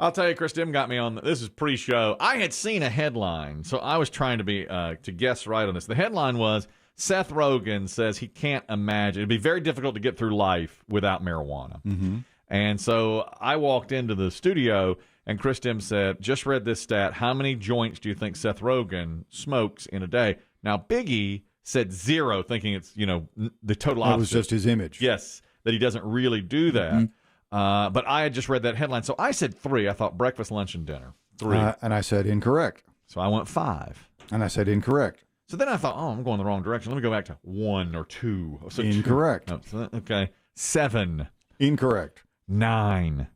I'll tell you, Chris Dim got me on. This is pre-show. I had seen a headline, so I was trying to guess right on this. The headline was, Seth Rogen says he can't imagine. It'd be very difficult to get through life without marijuana. Mm-hmm. And so I walked into the studio, and Chris Dim said, just read this stat. How many joints do you think Seth Rogen smokes in a day? Now, Biggie said 0, thinking it's, the total opposite. That was just his image. Yes, that he doesn't really do that. Mm-hmm. But I had just read that headline. So I said 3. I thought breakfast, lunch, and dinner. 3. And I said incorrect. So I went 5. And I said incorrect. So then I thought, I'm going the wrong direction. Let me go back to 1 or 2. So incorrect. 2. Oh, so okay. 7. Incorrect. 9.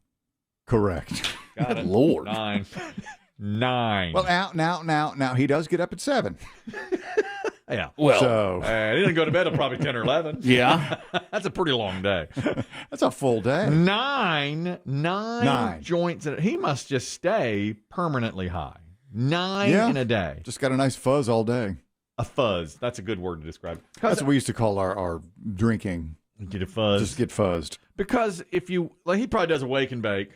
Correct. Got it. Lord. 9. 9. Well, now he does get up at 7. Yeah. Well, So He didn't go to bed till probably 10 or 11. yeah. That's a pretty long day. that's a full day. 9 joints. He must just stay permanently high. 9 in a day. Just got a nice fuzz all day. A fuzz. That's a good word to describe. That's what we used to call our drinking. Get a fuzz. Just get fuzzed. Because if you, he probably does a wake and bake.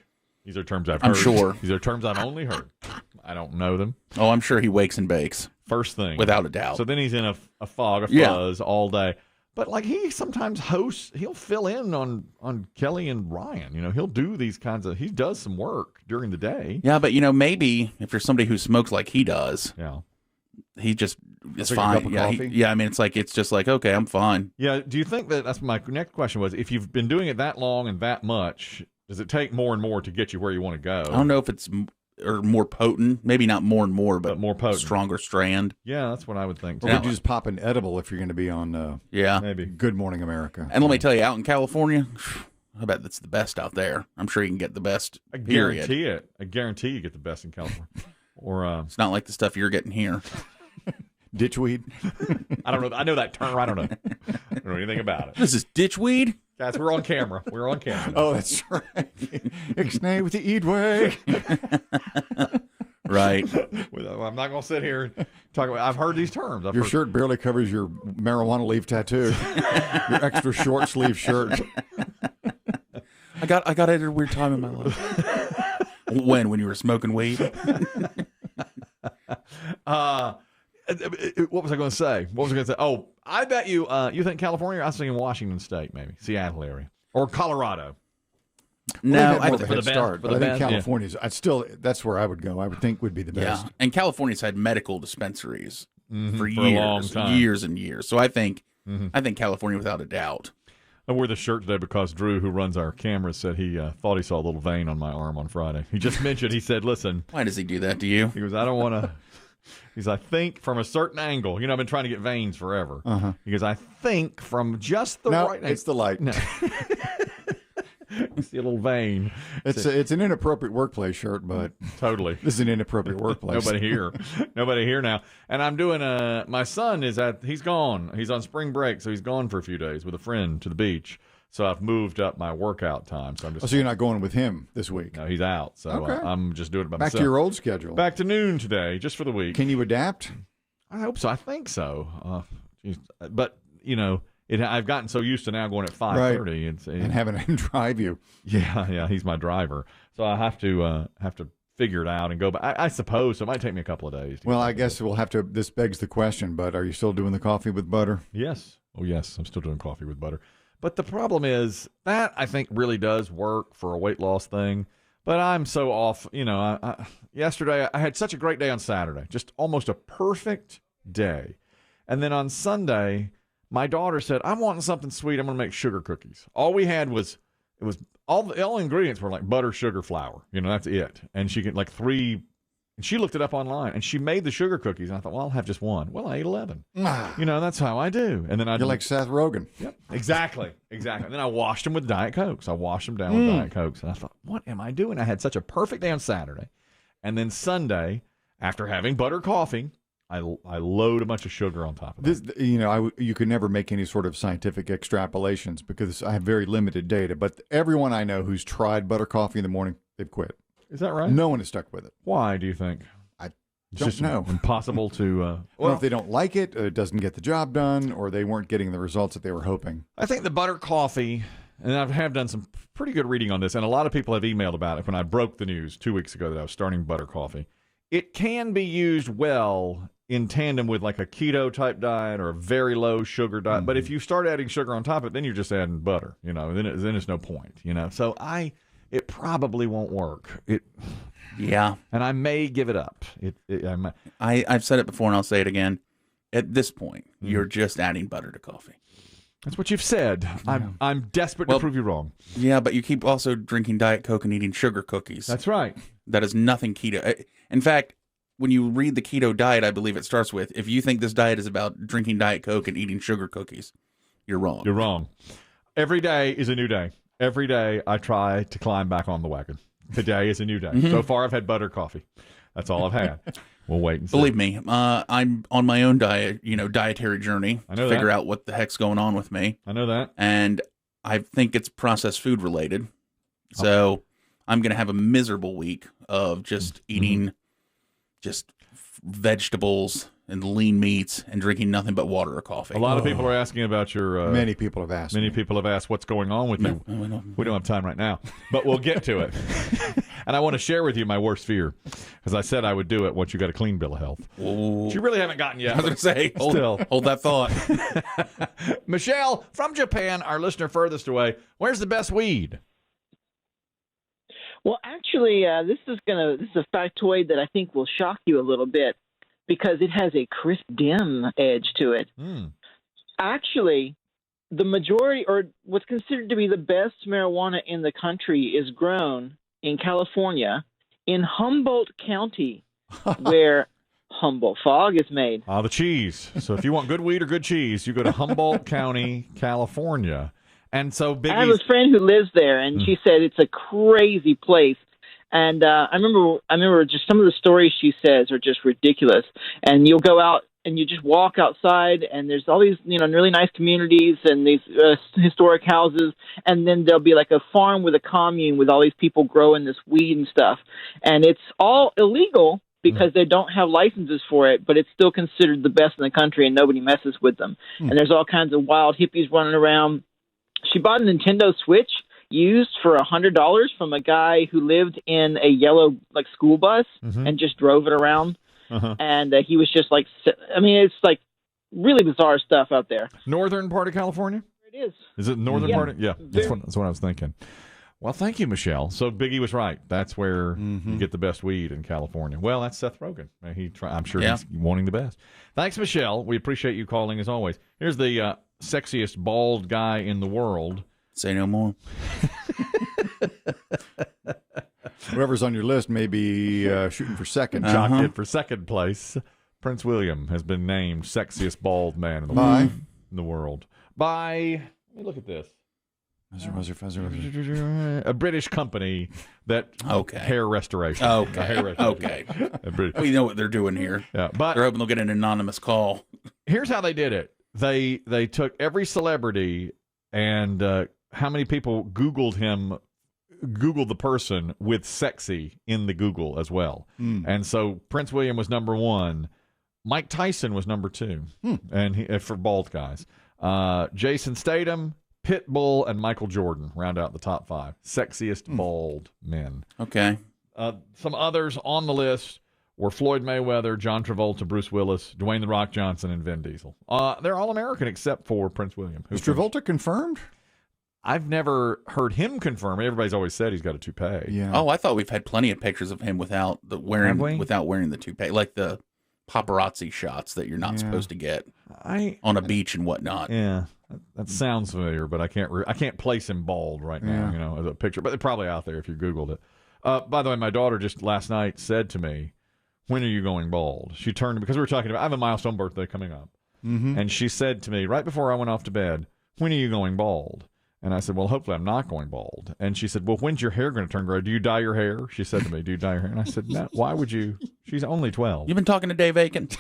These are terms I've heard. I'm sure. These are terms I've only heard. I don't know them. Oh, I'm sure he wakes and bakes. First thing. Without a doubt. So then he's in a fog, a fuzz all day. But he sometimes hosts, he'll fill in on Kelly and Ryan. He'll do these kinds of, he does some work during the day. Yeah, but maybe if you're somebody who smokes like he does, he just is fine. It's just like, okay, I'm fine. Yeah. Do you think that's my next question was, if you've been doing it that long and that much, does it take more and more to get you where you want to go? I don't know if it's more potent. Maybe not more and more, but more potent. Stronger strand. Yeah, that's what I would think. Or would you just pop an edible if you're going to be on maybe Good Morning America? And let me tell you, out in California, I bet that's the best out there. I'm sure you can get the best. I guarantee it. I guarantee you get the best in California. Or it's not like the stuff you're getting here. Ditchweed? I don't know. I know that term. I don't know. I don't know anything about it. This is ditchweed? Guys, we're on camera. We're on camera. Oh, that's right. Ixnay with the Eadway. Right. I'm not going to sit here and talk about. I've heard these terms. Your shirt barely covers your marijuana leaf tattoo. Your extra short sleeve shirt. I got it at a weird time in my life. When you were smoking weed? What was I going to say? Oh, I bet you think California? I was thinking Washington State, maybe Seattle area or Colorado. No, I think start. But I think California's. That's where I would go. I would think would be the best. Yeah, and California's had medical dispensaries for years, a long time. Years and years. So I think California without a doubt. I wore the shirt today because Drew, who runs our cameras, said he thought he saw a little vein on my arm on Friday. He just mentioned. He said, "Listen." Why does he do that to you? He goes, "I don't want to." He goes, "I think from a certain angle. I've been trying to get veins forever." He goes, "I think from just the right angle." It's the light. No. You see a little vein. It's an inappropriate workplace shirt, but totally, this is an inappropriate workplace. Nobody here now. And I'm doing my son he's gone. He's on spring break, so he's gone for a few days with a friend to the beach. So I've moved up my workout time. So I'm just. So you're not going with him this week? No, he's out. So okay. I'm just doing it by myself. Back to your old schedule. Back to noon today, just for the week. Can you adapt? I hope so. I think so. But I've gotten so used to now going at 5:30 and having him drive you. Yeah, he's my driver, so I have to figure it out and go. But I suppose so. It might take me a couple of days. Well, I guess we'll have to. This begs the question, but are you still doing the coffee with butter? Yes. Oh, yes. I'm still doing coffee with butter. But the problem is that I think really does work for a weight loss thing. But I'm so off. Yesterday I had such a great day on Saturday, just almost a perfect day, and then on Sunday. My daughter said, "I'm wanting something sweet. I'm going to make sugar cookies." All we had was all the ingredients were like butter, sugar, flour. That's it. And she could 3. And she looked it up online and she made the sugar cookies. And I thought, well, I'll have just one. Well, I ate 11. That's how I do. And then You're like Seth Rogen. Yep, exactly. And then I washed them with Diet Cokes. I washed them down with Diet Cokes. And I thought, what am I doing? I had such a perfect day on Saturday, and then Sunday, after having butter coffee. I load a bunch of sugar on top of it. You could never make any sort of scientific extrapolations because I have very limited data. But everyone I know who's tried butter coffee in the morning, they've quit. Is that right? No one has stuck with it. Why do you think? I don't know. Impossible to. Well, if they don't like it, it doesn't get the job done, or they weren't getting the results that they were hoping. I think the butter coffee. and I have done some pretty good reading on this, and a lot of people have emailed about it when I broke the news 2 weeks ago that I was starting butter coffee. It can be used well in tandem with like a keto type diet or a very low sugar diet. But if you start adding sugar on top of it, then you're just adding butter, then it's no point, So it probably won't work. Yeah. And I may give it up. I've said it before and I'll say it again. At this point, you're just adding butter to coffee. That's what you've said. I'm desperate to prove you wrong. Yeah, but you keep also drinking Diet Coke and eating sugar cookies. That's right. That is nothing keto. In fact, when you read the keto diet, I believe it starts with, if you think this diet is about drinking Diet Coke and eating sugar cookies, you're wrong. You're wrong. Every day is a new day. Every day I try to climb back on the wagon. Today is a new day. So far I've had butter coffee. That's all I've had. We'll wait and see. Believe me, I'm on my own diet, dietary journey to figure out what the heck's going on with me. I know that. And I think it's processed food related. So I'm going to have a miserable week of just eating just vegetables and lean meats and drinking nothing but water or coffee. A lot of people are asking about your... many people have asked. Many people have asked what's going on with you. We don't have time right now, but we'll get to it. And I want to share with you my worst fear, because I said I would do it once you got a clean bill of health. Which you really haven't gotten yet. I was going to say, hold that thought. Michelle, from Japan, our listener furthest away, where's the best weed? Well, actually, this is a factoid that I think will shock you a little bit because it has a crisp, dim edge to it. Actually, the majority, or what's considered to be the best marijuana in the country, is grown in California, in Humboldt County, where Humboldt Fog is made. The cheese. So if you want good weed or good cheese, you go to Humboldt County, California. And so I have a friend who lives there, and she said it's a crazy place. And I remember just some of the stories she says are just ridiculous. And you'll go out and you just walk outside, and there's all these really nice communities and these historic houses, and then there'll be like a farm with a commune with all these people growing this weed and stuff, and it's all illegal because they don't have licenses for it, but it's still considered the best in the country, and nobody messes with them. And there's all kinds of wild hippies running around. She bought a Nintendo Switch used for $100 from a guy who lived in a yellow school bus and just drove it around. And he was just it's like really bizarre stuff out there. Northern part of California? It is. Is it northern part? Yeah, that's what I was thinking. Well, thank you, Michelle. So Biggie was right. That's where you get the best weed in California. Well, that's Seth Rogen. I'm sure he's wanting the best. Thanks, Michelle. We appreciate you calling as always. Here's the sexiest bald guy in the world. Say no more. Whoever's on your list may be shooting for second. Jock did for second place. Prince William has been named sexiest bald man in the world. By, let me look at this. A British company that hair restoration. Okay. We know what they're doing here. Yeah, but they're hoping they'll get an anonymous call. Here's how they did it. They took every celebrity and how many people Googled the person with sexy in the Google as well. And so Prince William was number 1. Mike Tyson was number 2, and for bald guys. Jason Statham, Pitbull, and Michael Jordan round out the top 5 sexiest bald men. Okay. Some others on the list were Floyd Mayweather, John Travolta, Bruce Willis, Dwayne "The Rock" Johnson, and Vin Diesel. They're all American except for Prince William. Is Travolta confirmed? I've never heard him confirm. Everybody's always said he's got a toupee. Yeah. Oh, I thought we've had plenty of pictures of him without wearing the toupee, like the paparazzi shots that you're not supposed to get on a beach and whatnot. Yeah, that sounds familiar, but I can't place him bald right now. As a picture, but they're probably out there if you Googled it. By the way, my daughter just last night said to me, "When are you going bald?" She turned because we were talking about I have a milestone birthday coming up, and she said to me right before I went off to bed, "When are you going bald?" And I said, well, hopefully I'm not going bald. And she said, well, when's your hair going to turn gray? Do you dye your hair? She said to me, do you dye your hair? And I said, no, why would you? She's only 12. You've been talking to Dave Aiken.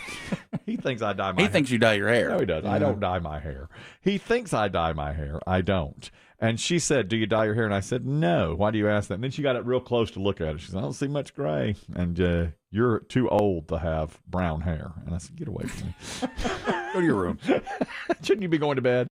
He thinks I dye my hair. He thinks you dye your hair. No, he doesn't. Yeah. I don't dye my hair. He thinks I dye my hair. I don't. And she said, do you dye your hair? And I said, no. Why do you ask that? And then she got it real close to look at it. She said, I don't see much gray. And you're too old to have brown hair. And I said, get away from me. Go to your room. Shouldn't you be going to bed?